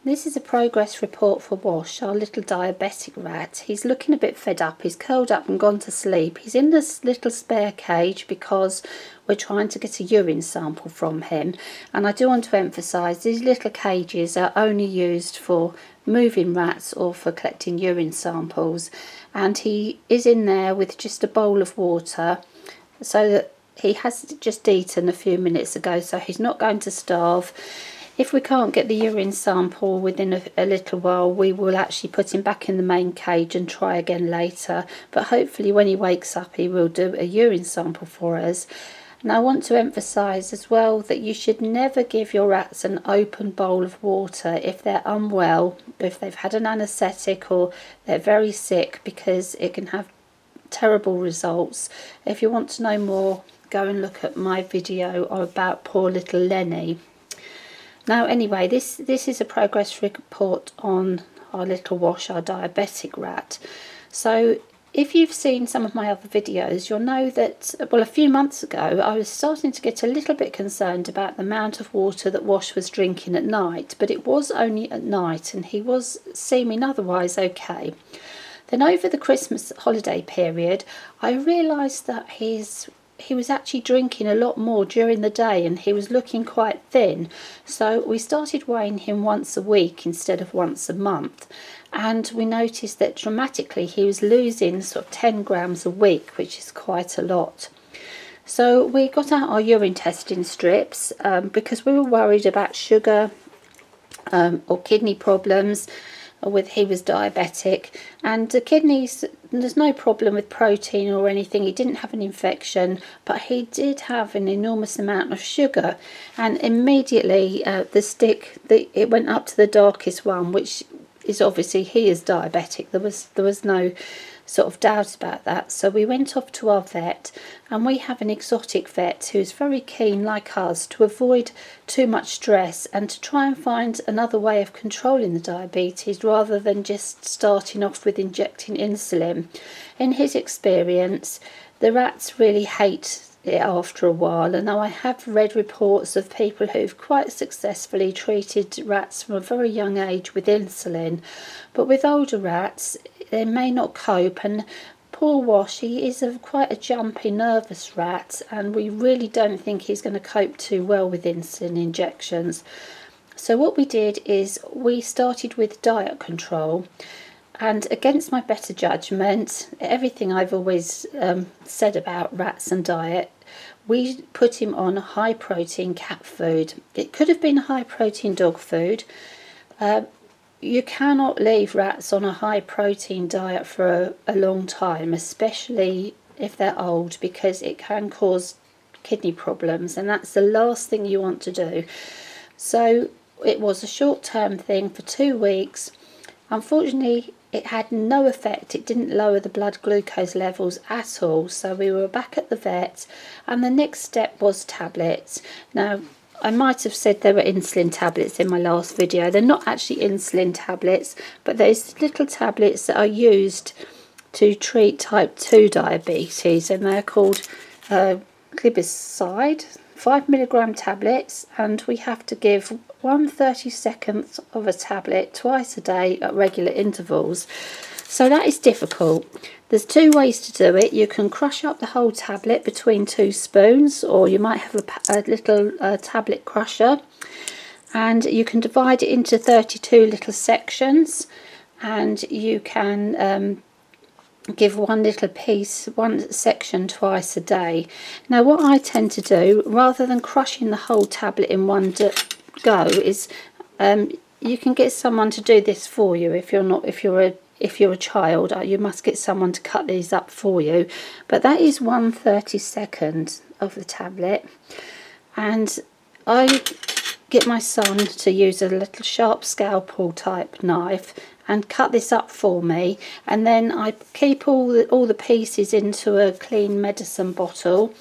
This is a progress report for Wash, our little diabetic rat. He's looking a bit fed up. He's curled up and gone to sleep. He's in this little spare cage because we're trying to get a urine sample from him. And I do want to emphasise these little cages are only used for moving rats or for collecting urine samples. And he is in there with just a bowl of water so that he has just eaten a few minutes ago, so he's not going to starve. If we can't get the urine sample within a little while, we will actually put him back in the main cage and try again later. But hopefully when he wakes up, he will do a urine sample for us. And I want to emphasise as well that you should never give your rats an open bowl of water if they're unwell, if they've had an anaesthetic or they're very sick, because it can have terrible results. If you want to know more, go and look at my video about poor little Lenny. Now anyway, this is a progress report on our little Wash, our diabetic rat. So if you've seen some of my other videos, you'll know that, well, a few months ago I was starting to get a little bit concerned about the amount of water that Wash was drinking at night, but it was only at night and he was seeming otherwise okay. Then over the Christmas holiday period, I realised that he was actually drinking a lot more during the day and he was looking quite thin. So we started weighing him once a week instead of once a month. And we noticed that dramatically he was losing sort of 10 grams a week, which is quite a lot. So we got out our urine testing strips because we were worried about sugar or kidney problems. He was diabetic, and the kidneys, there's no problem with protein or anything. He didn't have an infection, but he did have an enormous amount of sugar, and immediately it went up to the darkest one, which is obviously he is diabetic. There was no sort of doubt about that. So we went off to our vet, and we have an exotic vet who's very keen, like us, to avoid too much stress and to try and find another way of controlling the diabetes rather than just starting off with injecting insulin. In his experience, the rats really hate it after a while, and now I have read reports of people who've quite successfully treated rats from a very young age with insulin, but with older rats they may not cope. And poor Wash, he is quite a jumpy, nervous rat, and we really don't think he's going to cope too well with insulin injections. So what we did is we started with diet control, and against my better judgment, everything I've always said about rats and diet, we put him on high protein cat food. It could have been high protein dog food. You cannot leave rats on a high protein diet for a long time, especially if they're old, because it can cause kidney problems, and that's the last thing you want to do. So it was a short-term thing for 2 weeks. Unfortunately, it had no effect. It didn't lower the blood glucose levels at all. So we were back at the vet, and the next step was tablets. Now, I might have said there were insulin tablets in my last video. They're not actually insulin tablets, but there's little tablets that are used to treat type 2 diabetes, and they're called Glibizide, 5 milligram tablets, and we have to give 1/32 of a tablet twice a day at regular intervals. So that is difficult. There's 2 ways to do it. You can crush up the whole tablet between 2 spoons, or you might have a little tablet crusher, and you can divide it into 32 little sections, and you can give one little piece, one section twice a day. Now what I tend to do, rather than crushing the whole tablet in one go, is you can get someone to do this for you. If you're a child, you must get someone to cut these up for you. But that is 1/32 of the tablet, and I get my son to use a little sharp scalpel type knife and cut this up for me, and then I keep all the pieces into a clean medicine bottle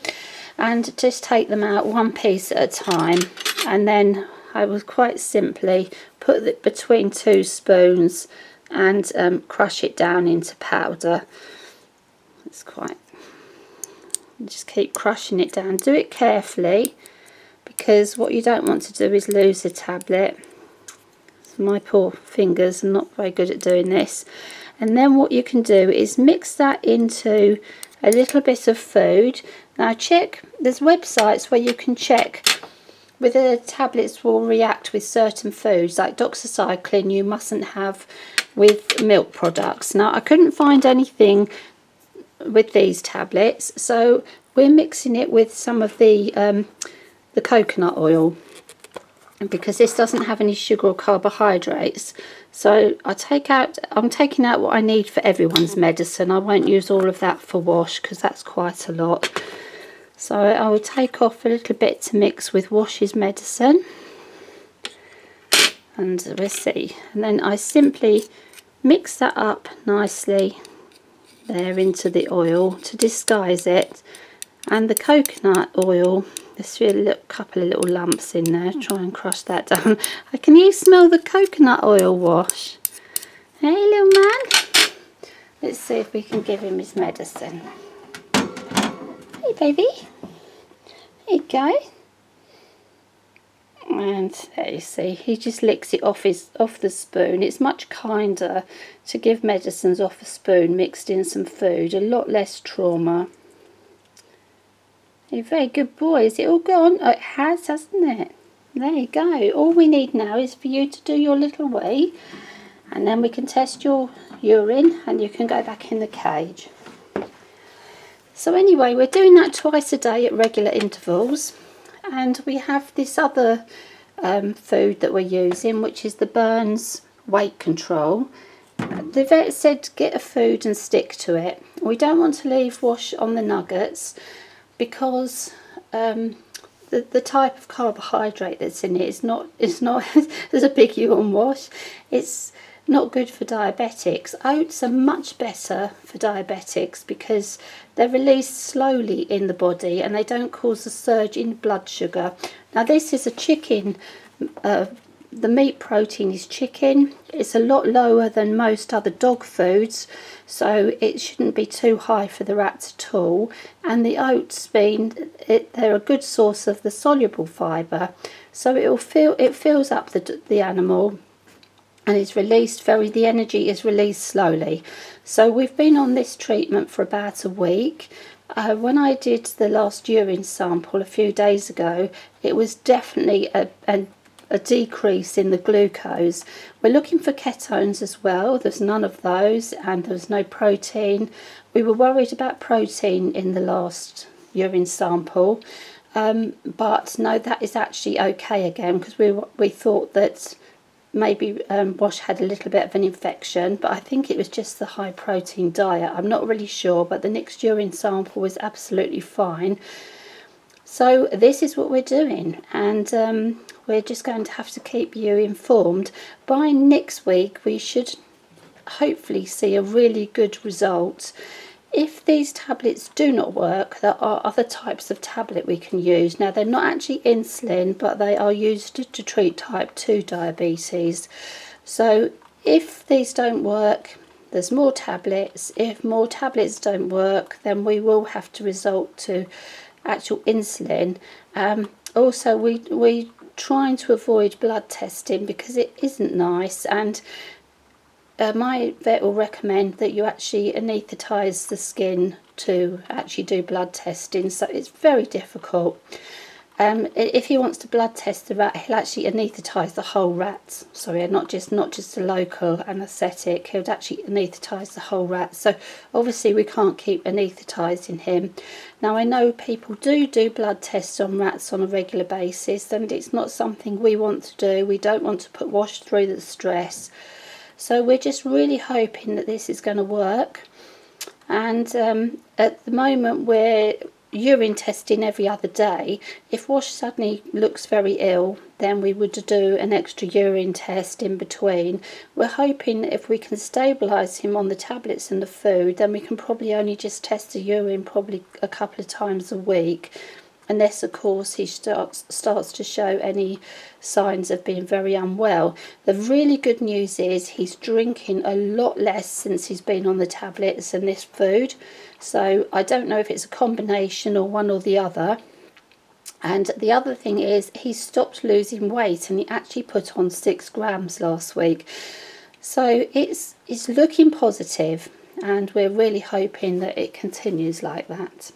and just take them out one piece at a time, and then I will quite simply put it between 2 spoons and crush it down into powder. Just keep crushing it down. Do it carefully, because what you don't want to do is lose the tablet. My poor fingers are not very good at doing this. And then what you can do is mix that into a little bit of food. Now check, there's websites where you can check whether tablets will react with certain foods, like doxycycline you mustn't have with milk products. Now I couldn't find anything with these tablets, so we're mixing it with some of the coconut oil, because this doesn't have any sugar or carbohydrates. So I'm taking out what I need for everyone's medicine. I won't use all of that for Wash because that's quite a lot. So I will take off a little bit to mix with Wash's medicine, and we'll see. And then I simply mix that up nicely there into the oil to disguise it. And the coconut oil, there's a couple of little lumps in there. Try and crush that down. Can you smell the coconut oil, Wash? Hey, little man. Let's see if we can give him his medicine. Hey, baby. There you go. And there you see, he just licks it off the spoon. It's much kinder to give medicines off a spoon mixed in some food. A lot less trauma. You're a very good boy. Is it all gone? Oh, it has, hasn't it? There you go. All we need now is for you to do your little wee, and then we can test your urine and you can go back in the cage. So anyway, we're doing that twice a day at regular intervals, and we have this other food that we're using, which is the Burns weight control. The vet said get a food and stick to it. We don't want to leave Wash on the nuggets, because the type of carbohydrate that's in it is not there's a big yawn, Wash. It's not good for diabetics. Oats are much better for diabetics because they're released slowly in the body and they don't cause a surge in blood sugar. Now this is a chicken, the meat protein is chicken. It's a lot lower than most other dog foods, so it shouldn't be too high for the rats at all. And the oats they're a good source of the soluble fibre, so it fills up the animal, and it's released the energy is released slowly. So we've been on this treatment for about a week. When I did the last urine sample a few days ago, it was definitely a decrease in the glucose. We're looking for ketones as well. There's none of those, and there's no protein. We were worried about protein in the last urine sample, but no, that is actually okay again, because we thought that maybe Wash had a little bit of an infection, but I think it was just the high protein diet. I'm not really sure, but the next urine sample was absolutely fine. So this is what we're doing, and we're just going to have to keep you informed. By next week we should hopefully see a really good result. If these tablets do not work, there are other types of tablet we can use. Now they're not actually insulin, but they are used to treat type 2 diabetes. So if these don't work, there's more tablets. If more tablets don't work, then we will have to resort to actual insulin. Also we trying to avoid blood testing because it isn't nice, and my vet will recommend that you actually anaesthetise the skin to actually do blood testing, so it's very difficult. If he wants to blood test the rat, he'll actually anaesthetise the whole rat. Sorry, not just a local anaesthetic. He'll actually anaesthetise the whole rat. So obviously we can't keep anaesthetising him. Now I know people do blood tests on rats on a regular basis, and it's not something we want to do. We don't want to put Wash through the stress. So we're just really hoping that this is going to work. And at the moment we're urine testing every other day. If Wash suddenly looks very ill, then we would do an extra urine test in between. We're hoping if we can stabilise him on the tablets and the food, then we can probably only just test the urine probably a couple of times a week, unless of course he starts to show any signs of being very unwell. The really good news is he's drinking a lot less since he's been on the tablets and this food, so I don't know if it's a combination or one or the other. And the other thing is he stopped losing weight, and he actually put on 6 grams last week. So it's looking positive, and we're really hoping that it continues like that.